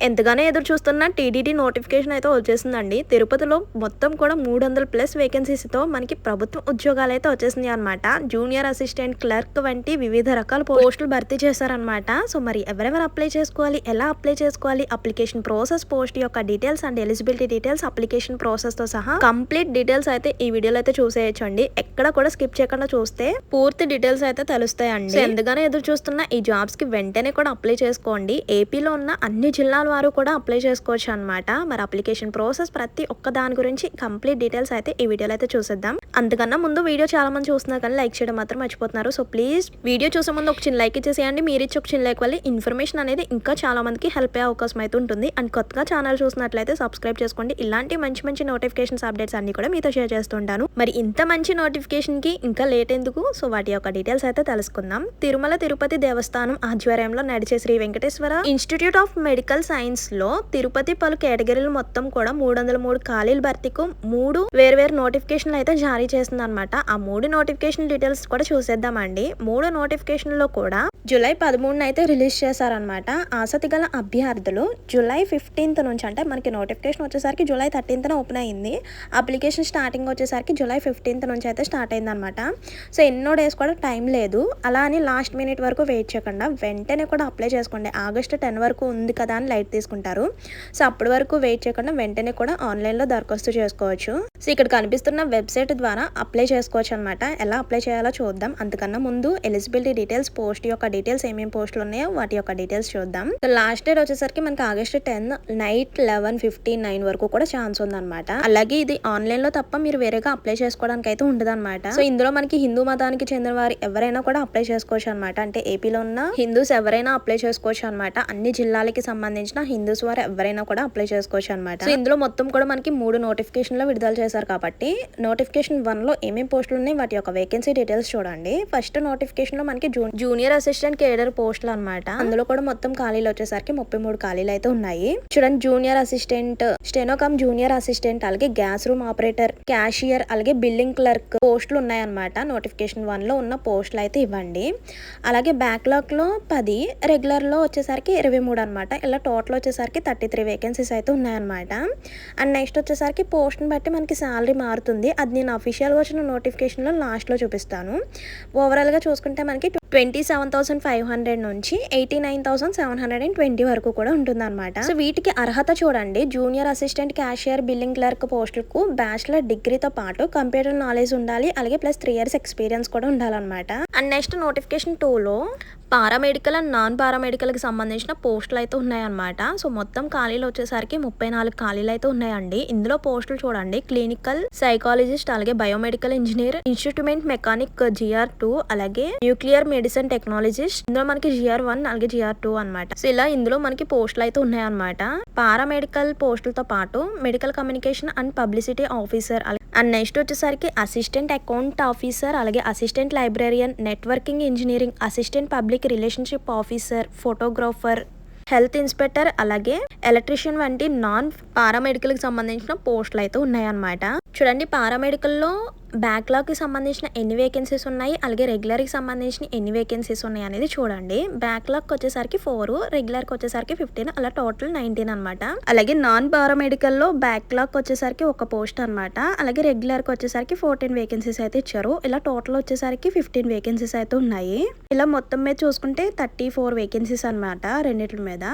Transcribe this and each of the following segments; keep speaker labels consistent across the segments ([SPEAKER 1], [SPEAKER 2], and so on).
[SPEAKER 1] ఎంతగానో ఎదురు చూస్తున్న టీటీడీ నోటిఫికేషన్ అయితే వచ్చేసిందండి. తిరుపతిలో మొత్తం కూడా 300+ వేకెన్సీస్‌తో మనకి ప్రభుత్వ ఉద్యోగాలైతే వచ్చేసినాయి అనమాట. జూనియర్ అసిస్టెంట్, క్లర్క్ వంటి వివిధ రకాల పోస్టులు భర్తీ చేశారనమాట. సో మరి ఎవరెవరు అప్లై చేసుకోవాలి? ఎలా అప్లై చేసుకోవాలి? అప్లికేషన్ ప్రాసెస్, పోస్ట్ యొక్క details and eligibility details, application ప్రాసెస్‌తో సహా కంప్లీట్ డీటెయిల్స్ అయితే ఈ వీడియోలో అయితే చూసేయొచ్చండి. ఎక్కడ కూడా స్కిప్ చేయకుండా చూస్తే పూర్తి డీటెయిల్స్ అయితే తెలుస్తాయండి. సో ఎంతగానో ఎదురు చూస్తున్న ఈ జాబ్స్‌కి వెంటనే కూడా అప్లై చేసుకోండి. ఏపీలో ఉన్న అన్ని జిల్లాల వారు కూడా అప్లై చేసుకోవచ్చు అనమాట. మరి అప్లికేషన్ ప్రాసెస్ ప్రతి ఒక్క దాని గురించి కంప్లీట్ డీటెయిల్స్ అయితే ఈ వీడియోలో అయితే చూసేద్దాం. అంతకన్నా ముందు వీడియో చాలా మంది చూస్తున్నారు కానీ లైక్ చేయడం మాత్రం మర్చిపోతున్నారు. సో ప్లీజ్ వీడియో చూసే ముందు ఒక చిన్న లైక్ ఇచ్చేసేయండి. మీరు ఇచ్చి ఒక చిన్న లైక్ వల్ల ఇన్ఫర్మేషన్ అనేది ఇంకా చాలా మందికి హెల్ప్ అయ్యే అవకాశం అయితే ఉంటుంది. అండ్ కొత్తగా ఛానల్ చూసినట్లయితే సబ్స్క్రైబ్ చేసుకోండి. ఇలాంటి మంచి మంచి నోటిఫికేషన్స్, అప్డేట్స్ అన్ని కూడా మీతో షేర్ చేస్తుంటాను. మరి ఇంత మంచి నోటిఫికేషన్ కి ఇంకా లేట్ ఎందుకు? సో వాటి యొక్క డీటెయిల్స్ అయితే తెలుసుకుందాం. తిరుమల తిరుపతి దేవస్థానం ఆధ్వర్యంలో నడిచే Sri Venkateswara institute of medical science లో తిరుపతి పలు కేటగిరీలు మొత్తం కూడా 303 ఖాళీల భర్తీకు 3 వేర్వేరు నోటిఫికేషన్లు అయితే జారీ చేస్తుంది అనమాట. ఆ 3 నోటిఫికేషన్ డీటెయిల్స్ కూడా చూసేద్దామండి. 3 నోటిఫికేషన్లో కూడా జూలై 13 అయితే రిలీజ్ చేశారనమాట. ఆసక్తి గల అభ్యర్థులు జూలై 15 నుంచి, అంటే మనకి నోటిఫికేషన్ వచ్చేసరికి జూలై 13 ఓపెన్ అయింది. అప్లికేషన్ స్టార్టింగ్ వచ్చేసరికి జూలై 15 నుంచి అయితే స్టార్ట్ అయింది అనమాట. సో ఎన్నో డేస్ కూడా టైం లేదు. అలా అని లాస్ట్ మినిట్ వరకు వెయిట్ చేయకుండా వెంటనే కూడా అప్లై చేసుకోండి. ఆగస్టు 10 వరకు ఉంది కదా అని లైట్ తీసుకుంటారు. సో అప్పటి వరకు వెయిట్ చేయకుండా వెంటనే కూడా ఆన్లైన్లో దరఖాస్తు చేసుకోవచ్చు. సో ఇక్కడ కనిపిస్తున్న వెబ్సైట్ ద్వారా అప్లై చేసుకోవచ్చు అనమాట. ఎలా అప్లై చేయాలో చూద్దాం. అంతకన్నా ముందు ఎలిజిబిలిటీ డీటెయిల్స్, పోస్ట్ యొక్క డీటెయిల్స్, ఏమేమి పోస్టులు ఉన్నాయో వాటి యొక్క డీటెయిల్స్ చూద్దాం. సో లాస్ట్ డేట్ వచ్చేసరికి మనకి ఆగస్టు 10 నైట్ 11:59 వరకు కూడా ఛాన్స్ ఉందన్నమాట. అలాగే ఇది ఆన్లైన్ లో తప్ప మీరు వేరేగా అప్లై చేసుకోవడానికి అయితే ఉండదు అనమాట. సో ఇందులో మనకి హిందూ మతానికి చెందిన వారు ఎవరైనా కూడా అప్లై చేసుకోవచ్చు అనమాట. అంటే ఏపీలో ఉన్న హిందూస్ ఎవరైనా అప్లై చేసుకోవచ్చు అనమాట. అన్ని జిల్లాలకి సంబంధించిన హిందూస్ వారు ఎవరైనా కూడా అప్లై చేసుకోవచ్చు అనమాట. సో ఇందులో మొత్తం కూడా మనకి 3 నోటిఫికేషన్లు విడుదల చేశారు కాబట్టి నోటిఫికేషన్ 1 లో ఏమేమి పోస్టులు ఉన్నాయి వాటి యొక్క వేకెన్సీ డీటెయిల్స్ చూడండి. ఫస్ట్ నోటిఫికేషన్ లో మనకి జూనియర్ అసిస్టెంట్ కేడర్ పోస్టులు అనమాట. అందులో కూడా మొత్తం ఖాళీలు వచ్చేసరికి 33 ఖాళీలు అయితే ఉన్నాయి. చూడండి, జూనియర్ అసిస్టెంట్, స్టెనోకామ్ జూనియర్ అసిస్టెంట్, అలాగే గ్యాస్ రూమ్ ఆపరేటర్, క్యాషియర్, అలాగే బిల్లింగ్ క్లర్క్ పోస్టులు ఉన్నాయన్నమాట. నోటిఫికేషన్ 1 లో ఉన్న పోస్టులు అయితే ఇవ్వండి. అలాగే బ్యాక్లాగ్ లో 10, రెగ్యులర్ లో వచ్చేసరికి 23 అనమాట. ఇలా టోటల్ వచ్చేసరికి 33 వేకెన్సీస్ అయితే ఉన్నాయన్నమాట. అండ్ నెక్స్ట్ వచ్చేసరికి పోస్ట్ని బట్టి మనకి శాలరీ మారుతుంది. అది నేను అఫీషియల్గా వచ్చిన నోటిఫికేషన్లో లాస్ట్లో చూపిస్తాను. ఓవరాల్గా చూసుకుంటే మనకి 27,500 నుంచి 89,720 వరకు కూడా ఉంటుందన్నమాట. సో వీటికి అర్హత చూడండి. Junior assistant, cashier, billing clerk పోస్టులకు బ్యాచిలర్ డిగ్రీతో పాటు కంప్యూటర్ నాలెడ్జ్ ఉండాలి. అలాగే ప్లస్ 3 years ఎక్స్పీరియన్స్ కూడా ఉండాలన్నమాట. అండ్ నెక్స్ట్ నోటిఫికేషన్ 2లో పారామెడికల్ అండ్ నాన్ పారామెడికల్కి సంబంధించిన పోస్టులు అయితే ఉన్నాయన్నమాట. సో మొత్తం ఖాళీలు వచ్చేసరికి 34 ఖాళీలు అయితే ఉన్నాయండి. ఇందులో పోస్టులు చూడండి. క్లినికల్ సైకాలజిస్ట్, అలాగే biomedical engineer, instrument mechanic GR2, అలాగే న్యూక్లియర్ మెడిసిన్ టెక్నాలజిస్ట్. ఇందులో మనకి GR1 అలాగే GR2 అనమాట. సో ఇలా ఇందులో మనకి పోస్టులు అయితే ఉన్నాయన్నమాట. పారామెడికల్ పోస్టులతో పాటు medical communication and publicity officer, and next వచ్చేసరికి అసిస్టెంట్ అకౌంట్ ఆఫీసర్, అలాగే assistant librarian, networking engineering, assistant public relationship officer, photographer, health inspector, అలాగే ఎలక్ట్రీషియన్ వంటి నాన్ పారామెడికల్కి సంబంధించిన పోస్టులు అయితే ఉన్నాయన్నమాట. చూడండి, పారామెడికల్లో బ్యాక్లాగ్కి సంబంధించిన ఎన్ని వేకెన్సీస్ ఉన్నాయి, అలాగే రెగ్యులర్కి సంబంధించిన ఎన్ని వేకెన్సీస్ ఉన్నాయి అనేది చూడండి. బ్యాక్లాగ్కి వచ్చేసరికి 4, రెగ్యులర్కి వచ్చేసరికి 15, అలా టోటల్ 19 అనమాట. అలాగే నాన్ పారామెడికల్లో బ్యాక్లాగ్కి వచ్చేసరికి ఒక పోస్ట్ అనమాట. అలాగే రెగ్యులర్కి వచ్చేసరికి 14 వేకెన్సీస్ అయితే ఇచ్చారు. ఇలా టోటల్ వచ్చేసరికి 15 వేకెన్సీస్ అయితే ఉన్నాయి. ఇలా మొత్తం మీద చూసుకుంటే 34 వేకెన్సీస్ అనమాట రెండిట్ల మీద.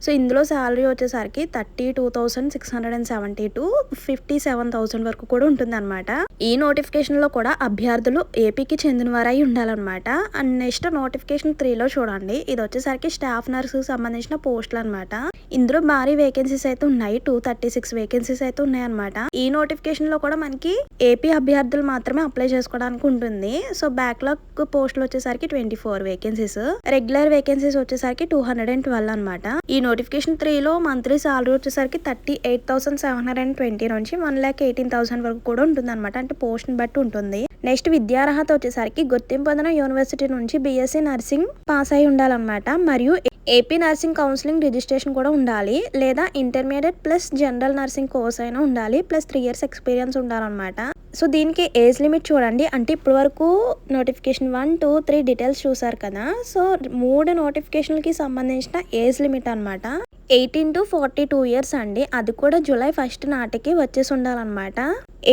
[SPEAKER 1] సో ఇందులో శాలరీ వచ్చేసరికి 32,670 to 57,000 వరకు కూడా ఉంటుంది అనమాట. ఈ నోటిఫికేషన్ లో కూడా అభ్యర్థులు ఏపీకి చెందిన వారై ఉండాలన్నమాట. అండ్ నెక్స్ట్ నోటిఫికేషన్ 3లో చూడండి. ఇది వచ్చేసరికి స్టాఫ్ నర్సు సంబంధించిన పోస్టులు అనమాట. ఇందులో భారీ వేకెన్సీస్ అయితే ఉన్నాయి. 236 వేకెన్సీస్ అయితే ఉన్నాయన్నమాట. ఈ నోటిఫికేషన్ లో కూడా మనకి ఏపీ అభ్యర్థులు మాత్రమే అప్లై చేసుకోవడానికి ఉంటుంది. సో బ్యాక్లాగ్ పోస్టులు వచ్చేసరికి 24 వేకెన్సీస్, రెగ్యులర్ వేకెన్సీస్ వచ్చేసరికి 212 అనమాట. ఈ నోటిఫికేషన్ 3లో మంత్లీ సాలరీ వచ్చేసరికి 38,720 నుంచి 1,18,000 వరకు కూడా ఉంటుంది అనమాట. అంటే పోస్ట్ బట్టి ఉంటుంది. నెక్స్ట్ విద్యార్హత వచ్చేసరికి గుర్తింపు పొందిన యూనివర్సిటీ నుంచి BSc నర్సింగ్ పాస్ అయి ఉండాలన్నమాట. మరియు ఏపీ నర్సింగ్ కౌన్సిలింగ్ రిజిస్ట్రేషన్ కూడా ఉండాలి, లేదా intermediate plus general nursing course అయినా ఉండాలి, ప్లస్ 3 years ఎక్స్పీరియన్స్ ఉండాలన్నమాట. సో దీనికి ఏజ్ లిమిట్ చూడండి. అంటే ఇప్పటి వరకు నోటిఫికేషన్ 1, 2, 3 డీటెయిల్స్ చూసారు కదా. సో 3 నోటిఫికేషన్లకి సంబంధించిన ఏజ్ లిమిట్ అనమాట. 18 to 42 ఇయర్స్ అండి. అది కూడా జూలై 1 నాటికి వచ్చేసి ఉండాలన్నమాట.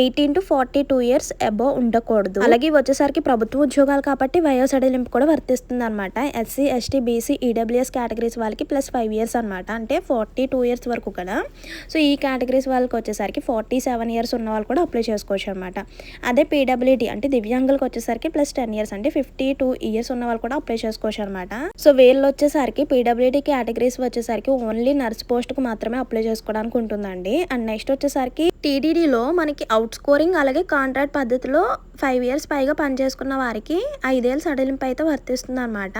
[SPEAKER 1] 18 to 42 ఇయర్స్ అబోవ్ ఉండకూడదు. అలాగే వచ్చేసరికి ప్రభుత్వ ఉద్యోగాలు కాబట్టి వయో సడలింపు కూడా వర్తిస్తుంది అనమాట. SC, ST, BC, EWS categories వాళ్ళకి +5 ఇయర్స్ అనమాట. అంటే 42 ఇయర్స్ వరకు కదా. సో ఈ కేటగిరీస్ వాళ్ళకి వచ్చేసరికి 47 ఇయర్స్ ఉన్న వాళ్ళు కూడా అప్లై చేసుకోవచ్చు అనమాట. అదే పీడబ్ల్యూడీ అంటే దివ్యాంగులకు వచ్చేసరికి +10 ఇయర్స్ అంటే 52 ఇయర్స్ ఉన్న వాళ్ళు కూడా అప్లై చేసుకోవచ్చు అనమాట. సో వీళ్ళు వచ్చేసరికి పీడబ్ల్యూడీ కేటగిరీస్ వచ్చేసరికి ఓన్లీ నర్స్ పోస్ట్ కు మాత్రమే అప్లై చేసుకోవడానికి ఉంటుందండి. అండ్ నెక్స్ట్ వచ్చేసరికి టీడీడీలో మనకి అవుట్ స్కోరింగ్ అలాగే కాంట్రాక్ట్ పద్ధతిలో 5 ఇయర్స్ పైగా పనిచేసుకున్న వారికి 5 ఏళ్ళ సడలింపు అయితే వర్తిస్తుంది అనమాట.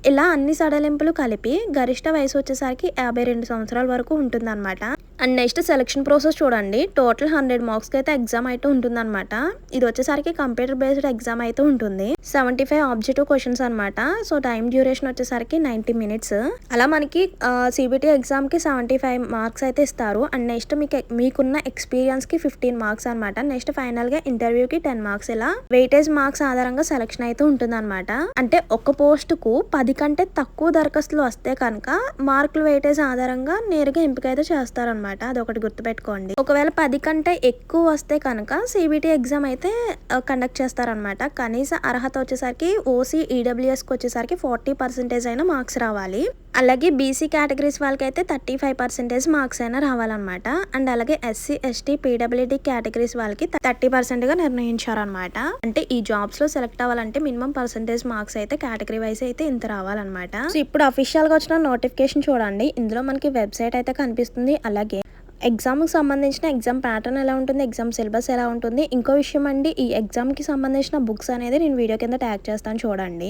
[SPEAKER 1] ఇలా అన్ని సడలింపులు కలిపి గరిష్ట వయసు వచ్చేసరికి 52 సంవత్సరాల వరకు ఉంటుందన్నమాట. అండ్ నెక్స్ట్ సెలక్షన్ ప్రాసెస్ చూడండి. టోటల్ 100 మార్క్స్కి అయితే ఎగ్జామ్ అయితే ఉంటుందన్నమాట. ఇది వచ్చేసరికి కంప్యూటర్ బేస్డ్ ఎగ్జామ్ అయితే ఉంటుంది. 75 ఆబ్జెక్టివ్ క్వశ్చన్స్ అనమాట. సో టైం డ్యూరేషన్ వచ్చేసరికి 90 మినిట్స్. అలా మనకి సిబిటి ఎగ్జామ్కి 75 మార్క్స్ అయితే ఇస్తారు. అండ్ నెక్స్ట్ మీకున్న ఎక్స్పీరియన్స్కి 15 మార్క్స్ అనమాట. నెక్స్ట్ ఫైనల్గా ఇంటర్వ్యూకి 10 మార్క్స్. ఇలా వెయిటేజ్ మార్క్స్ ఆధారంగా సెలక్షన్ అయితే ఉంటుంది అనమాట. అంటే ఒక పోస్టుకు 10 కంటే తక్కువ దరఖాస్తులు వస్తే కనుక మార్కుల వెయిటేజ్ ఆధారంగా నేరుగా ఎంపిక అయితే చేస్తారనమాట. అదొకటి గుర్తుపెట్టుకోండి. ఒకవేళ 10 కంటే ఎక్కువ వస్తే కనుక సిబిటి ఎగ్జామ్ అయితే కండక్ట్ చేస్తారనమాట. కనీస అర్హత వచ్చేసరికి ఓసీ, ఈడబ్ల్యూఎస్కి వచ్చేసరికి 40% అయినా మార్క్స్ రావాలి. అలాగే బీసీ కేటగిరీస్ వాళ్ళకి అయితే 35% మార్క్స్ అయినా రావాలన్నమాట. అండ్ అలాగే ఎస్సీ, ఎస్టీ, పీడబ్ల్యూడీ కేటగిరీస్ వాళ్ళకి 30%గా నిర్ణయించారనమాట. అంటే ఈ జాబ్స్ లో సెలెక్ట్ అవ్వాలంటే మినిమం పర్సెంటేజ్ మార్క్స్ అయితే కేటగిరీ వైజ్ అయితే ఇంత రావాలన్నమాట. సో ఇప్పుడు అఫీషియల్ గా వచ్చిన నోటిఫికేషన్ చూడండి. ఇందులో మనకి వెబ్సైట్ అయితే కనిపిస్తుంది. అలాగే ఎగ్జామ్కి సంబంధించిన ఎగ్జామ్ ప్యాటర్న్ ఎలా ఉంటుంది, ఎగ్జామ్ సిలబస్ ఎలా ఉంటుంది. ఇంకో విషయం అండి, ఈ ఎగ్జామ్కి సంబంధించిన బుక్స్ అనేది నేను వీడియో కింద ట్యాగ్ చేస్తాను చూడండి.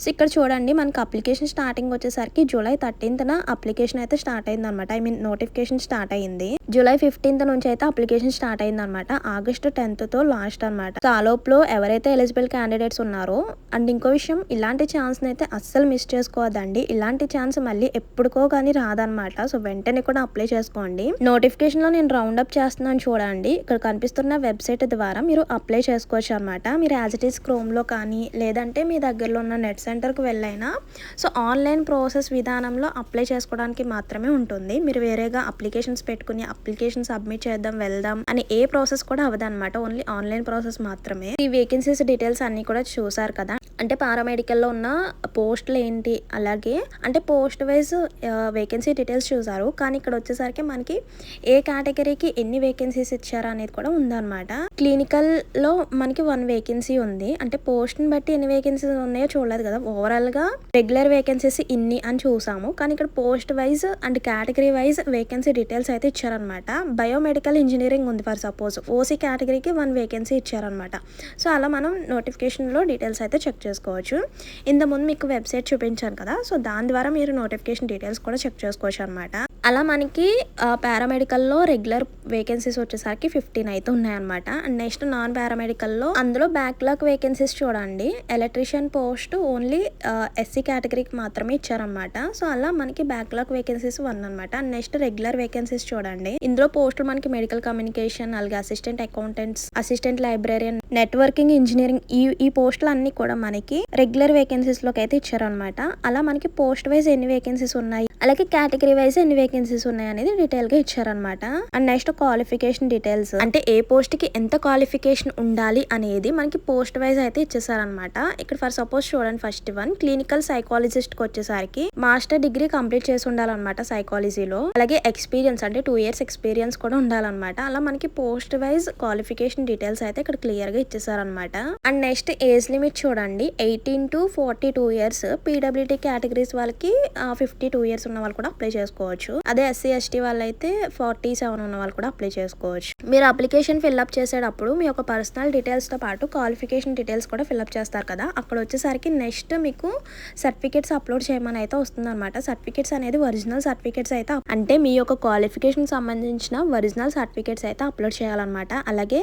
[SPEAKER 1] సో ఇక్కడ చూడండి, మనకి అప్లికేషన్ స్టార్టింగ్ వచ్చేసరికి జూలై 13న అప్లికేషన్ అయితే స్టార్ట్ అయింది అనమాట. నోటిఫికేషన్ స్టార్ట్ అయ్యింది. జూలై 15th నుంచి అయితే అప్లికేషన్ స్టార్ట్ అయింది అనమాట. ఆగస్ట్ 10th లాస్ట్ అనమాట. సో ఆ లోపల ఎవరైతే ఎలిజిబుల్ క్యాండిడేట్స్ ఉన్నారో, అండ్ ఇంకో విషయం, ఇలాంటి ఛాన్స్ అయితే అస్సలు మిస్ చేసుకోవద్దండి. ఇలాంటి ఛాన్స్ మళ్ళీ ఎప్పుడుకో కానీ రాదనమాట. సో వెంటనే కూడా అప్లై చేసుకోండి. నోటిఫికేషన్ లో నేను రౌండ్ అప్ చేస్తున్నాను చూడండి. ఇక్కడ కనిపిస్తున్న వెబ్సైట్ ద్వారా మీరు అప్లై చేసుకోవచ్చు అనమాట. మీరు యాజ్ ఇట్ ఈస్ క్రోమ్ లో కానీ లేదంటే మీ దగ్గరలో ఉన్న నెట్ సెంటర్ కు వెళ్ళైనా సో ఆన్లైన్ ప్రాసెస్ విధానంలో అప్లై చేసుకోవడానికి మాత్రమే ఉంటుంది. మీరు వేరేగా అప్లికేషన్స్ పెట్టుకుని అప్లికేషన్ సబ్మిట్ చేద్దాం వెళ్దాం అని ఏ ప్రాసెస్ కూడా అవ్వదన్నమాట. ఓన్లీ ఆన్లైన్ ప్రాసెస్ మాత్రమే. ఈ వేకెన్సీస్ డీటెయిల్స్ అన్ని కూడా చూసారు కదా. అంటే పారామెడికల్లో ఉన్న పోస్టులు ఏంటి, అలాగే అంటే పోస్ట్ వైజ్ వేకెన్సీ డీటెయిల్స్ చూసారు. కానీ ఇక్కడ వచ్చేసరికి మనకి ఏ కేటగిరీకి ఎన్ని వేకెన్సీస్ ఇచ్చారా అనేది కూడా ఉందన్నమాట. క్లినికల్ లో మనకి 1 వేకెన్సీ ఉంది. అంటే పోస్ట్ ని బట్టి ఎన్ని వేకెన్సీస్ ఉన్నాయో చూడలేదు కదా. ఓవరాల్ గా రెగ్యులర్ వేకెన్సీస్ ఇన్ని అని చూసాము. కానీ ఇక్కడ post wise and category wise vacancy details అయితే ఇచ్చారనమాట. బయోమెడికల్ ఇంజనీరింగ్ ఉంది ఫర్ సపోజ్. ఓసీ కేటగిరీకి 1 వేకెన్సీ ఇచ్చారనమాట. సో అలా మనం నోటిఫికేషన్ లో డీటెయిల్స్ అయితే చెక్ చేసుకోవచ్చు. ఇంతకుముందు మీకు వెబ్సైట్ చూపించాను కదా. సో దాని ద్వారా మీరు నోటిఫికేషన్ డీటెయిల్స్ కూడా చెక్ చేసుకోవచ్చు అనమాట. అలా మనకి పారామెడికల్లో రెగ్యులర్ వేకెన్సీస్ వచ్చేసరికి 15 అయితే ఉన్నాయన్నమాట. అండ్ నెక్స్ట్ నాన్ పారామెడికల్లో అందులో బ్యాక్లాగ్ వేకెన్సీస్ చూడండి. ఎలక్ట్రీషియన్ పోస్ట్ ఓన్లీ ఎస్సీ కేటగిరీకి మాత్రమే ఇచ్చారనమాట. సో అలా మనకి బ్యాక్లాగ్ వేకెన్సీస్ 1 అనమాట. అండ్ నెక్స్ట్ రెగ్యులర్ వేకెన్సీస్ చూడండి. ఇందులో పోస్టులు మనకి మెడికల్ కమ్యూనికేషన్, అలాగే assistant accountants, assistant librarian, networking engineering, ఈ పోస్టులు అన్ని కూడా మనకి రెగ్యులర్ వేకెన్సీస్ లోకి అయితే ఇచ్చారనమాట. అలా మనకి పోస్ట్ వైజ్ ఎన్ని వేకెన్సీస్ ఉన్నాయి, అలాగే కేటగిరీ వైజ్ ఎన్ని వేకెన్సీస్ ఉన్నాయి అనేది డీటెయిల్ గా ఇచ్చారనమాట. అండ్ నెక్స్ట్ క్వాలిఫికేషన్ డీటెయిల్స్, అంటే ఏ పోస్ట్ కి ఎంత క్వాలిఫికేషన్ ఉండాలి అనేది మనకి పోస్ట్ వైజ్ అయితే ఇచ్చేసారనమాట. ఇక్కడ ఫర్ సపోజ్ చూడండి, ఫస్ట్ వన్ క్లినికల్ సైకాలజిస్ట్ కి వచ్చేసరికి మాస్టర్ డిగ్రీ కంప్లీట్ చేసి ఉండాలన్నమాట సైకాలజీలో. అలాగే ఎక్స్పీరియన్స్ అంటే 2 years ఎక్స్పీరియన్స్ కూడా ఉండాలన్నమాట. అలా మనకి పోస్ట్ వైజ్ క్వాలిఫికేషన్ డీటెయిల్స్ అయితే ఇక్కడ క్లియర్ గా ఇచ్చేసారనమాట. అండ్ నెక్స్ట్ ఏజ్ లిమిట్ చూడండి, 18 to 42 years. పీడబ్ల్యూడీ కేటగిరీస్ వాళ్ళకి 52 years ఉన్న వాళ్ళు కూడా అప్లై చేసుకోవచ్చు. అదే ఎస్సీ, ఎస్టీ వాళ్ళు అయితే 47 ఉన్న వాళ్ళు కూడా అప్లై చేసుకోవచ్చు. మీరు అప్లికేషన్ ఫిల్అప్ చేసేటప్పుడు మీ యొక్క పర్సనల్ డీటెయిల్స్ తో పాటు క్వాలిఫికేషన్ డీటెయిల్స్ కూడా ఫిల్అప్ చేస్తారు కదా. అక్కడ వచ్చేసరికి నెక్స్ట్ మీకు సర్టిఫికేట్స్ అప్లోడ్ చేయమని అయితే వస్తుంది అనమాట. సర్టిఫికేట్స్ అనేది ఒరిజినల్ సర్టిఫికేట్స్ అయితే, అంటే మీ యొక్క క్వాలిఫికేషన్ సంబంధించిన ఒరిజినల్ సర్టిఫికేట్స్ అయితే అప్లోడ్ చేయాలన్నమాట. అలాగే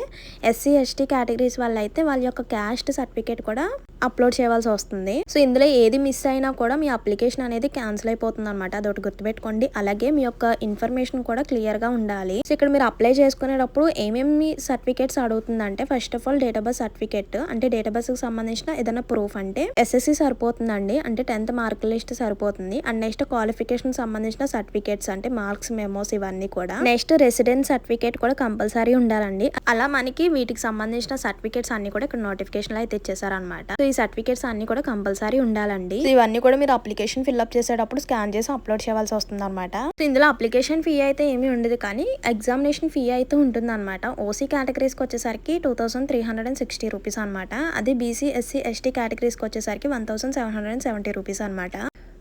[SPEAKER 1] ఎస్సీ, ఎస్టీ కేటగిరీస్ వాళ్ళు అయితే వాళ్ళ యొక్క క్యాస్ట్ సర్టిఫికేట్ కూడా అప్లోడ్ చేయవలసి వస్తుంది. సో ఇందులో ఏది మిస్ అయినా కూడా మీ అప్లికేషన్ అనేది క్యాన్సిల్ అయిపోతుంది అనమాట. అదొకటి గుర్తుపెట్టుకోండి. అలాగే మీ యొక్క ఇన్ఫర్మేషన్ కూడా క్లియర్ గా ఉండాలి. సో ఇక్కడ ఇక్కడ మీరు అప్లై చేసుకునేటప్పుడు ఏమేమి సర్టిఫికేట్స్ అడుగుతుందంటే first of all date of birth certificate, అంటే డేట్ ఆఫ్ బర్త్ కి సంబంధించిన ఏదైనా ప్రూఫ్, అంటే ఎస్ఎస్సి సరిపోతుందండి, అంటే 10th మార్క్ లిస్ట్ సరిపోతుంది. అండ్ నెక్స్ట్ క్వాలిఫికేషన్ సంబంధించిన సర్టిఫికేట్స్ అంటే మార్క్స్, మెమోస్ ఇవన్నీ కూడా. నెక్స్ట్ రెసిడెన్స్ సర్టిఫికేట్ కూడా కంపల్సరీ ఉండాలండి. అలా మనకి వీటికి సంబంధించిన సర్టిఫికేట్స్ అన్ని కూడా ఇక్కడ నోటిఫికేషన్ లో అయితే ఇచ్చేసారనమాట. సో ఈ సర్టిఫికేట్స్ అన్ని కూడా కంపల్సరీ ఉండాలండి. సో ఇవన్నీ కూడా మీరు అప్లికేషన్ ఫిల్అప్ చేసేటప్పుడు స్కాన్ చేసి అప్లోడ్ చేయాల్సి వస్తుంది అనమాట. సో ఇందులో అప్లికేషన్ ఫీ అయితే ఏమీ ఉండదు, కానీ ఎగ్జామినేషన్ ఫీ అయితే ఉంటుంది అనమాట. ఓసీ కేటగిరీస్కి వచ్చేసరికి 2360 రూపీస్ అనమాట. అదే బీసీ, ఎస్సీ, ఎస్టీ కేటగిరీస్కి వచ్చేసరికి 1770 రూపీస్ అనమాట.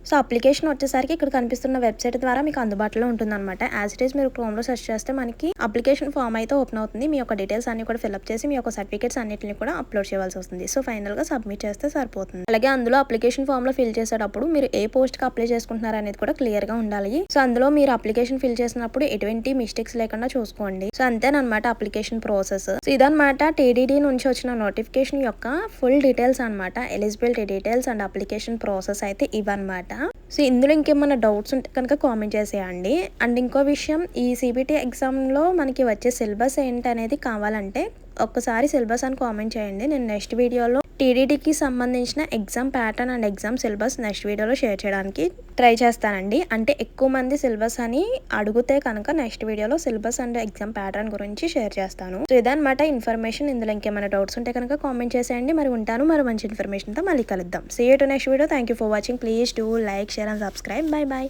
[SPEAKER 1] సో అప్లికేషన్ వచ్చేసరికి ఇక్కడ కనిపిస్తున్న వెబ్సైట్ ద్వారా మీకు అందుబాటులో ఉంటుందన్నమాట. యాజ్ ఇట్ ఈస్ మీరు క్రోమ్లో సెర్చ్ చేస్తే మనకి అప్లికేషన్ ఫామ్ అయితే ఓపెన్ అవుతుంది. మీ యొక్క డీటెయిల్స్ అన్ని కూడా ఫిల్అప్ చేసి మీ యొక్క సర్టిఫికేట్స్ అన్నింటిని కూడా అప్లోడ్ చేయాల్సి వస్తుంది. సో ఫైనల్గా సబ్మిట్ చేస్తే సరిపోతుంది. అలాగే అందులో అప్లికేషన్ ఫామ్లో ఫిల్ చేసేటప్పుడు మీరు ఏ పోస్ట్కి అప్లై చేసుకుంటున్నారు అనేది కూడా క్లియర్గా ఉండాలి. సో అందులో మీరు అప్లికేషన్ ఫిల్ చేసినప్పుడు ఎటువంటి మిస్టేక్స్ లేకుండా చూసుకోండి. సో అంతేనమాట అప్లికేషన్ ప్రాసెస్. సో ఇదనమాట టీడీడీ నుంచి వచ్చిన నోటిఫికేషన్ యొక్క ఫుల్ డీటెయిల్స్ అనమాట. Eligibility details and application process అయితే ఇవన్నమాట. సో ఇందులో ఇంకేమైనా డౌట్స్ ఉంటే కనుక కామెంట్ చేసేయండి. అండ్ ఇంకో విషయం, ఈ సిబిటి ఎగ్జామ్లో మనకి వచ్చే సిలబస్ ఏంటి అనేది కావాలంటే ఒక్కసారి సిలబస్ అని కామెంట్ చేయండి. నేను నెక్స్ట్ వీడియోలో టీడీటీకి సంబంధించిన exam pattern and exam syllabus next వీడియోలో షేర్ చేయడానికి ట్రై చేస్తానండి. అంటే ఎక్కువ మంది సిలబస్ అని అడిగితే కనుక నెక్స్ట్ వీడియోలో సిలబస్ అండ్ ఎగ్జామ్ ప్యాటర్న్ గురించి షేర్ చేస్తాను. సో ఇదన్నమాట ఇన్ఫర్మేషన్. ఇందులో ఇంకేమైనా డౌట్స్ ఉంటే కనుక కామెంట్ చేసేయండి. మరి ఉంటాను మరి మంచి ఇన్ఫర్మేషన్తో మళ్ళీ కలుద్దాం. See you to next video. Thank you for watching. Please do like, share and subscribe. Bye bye.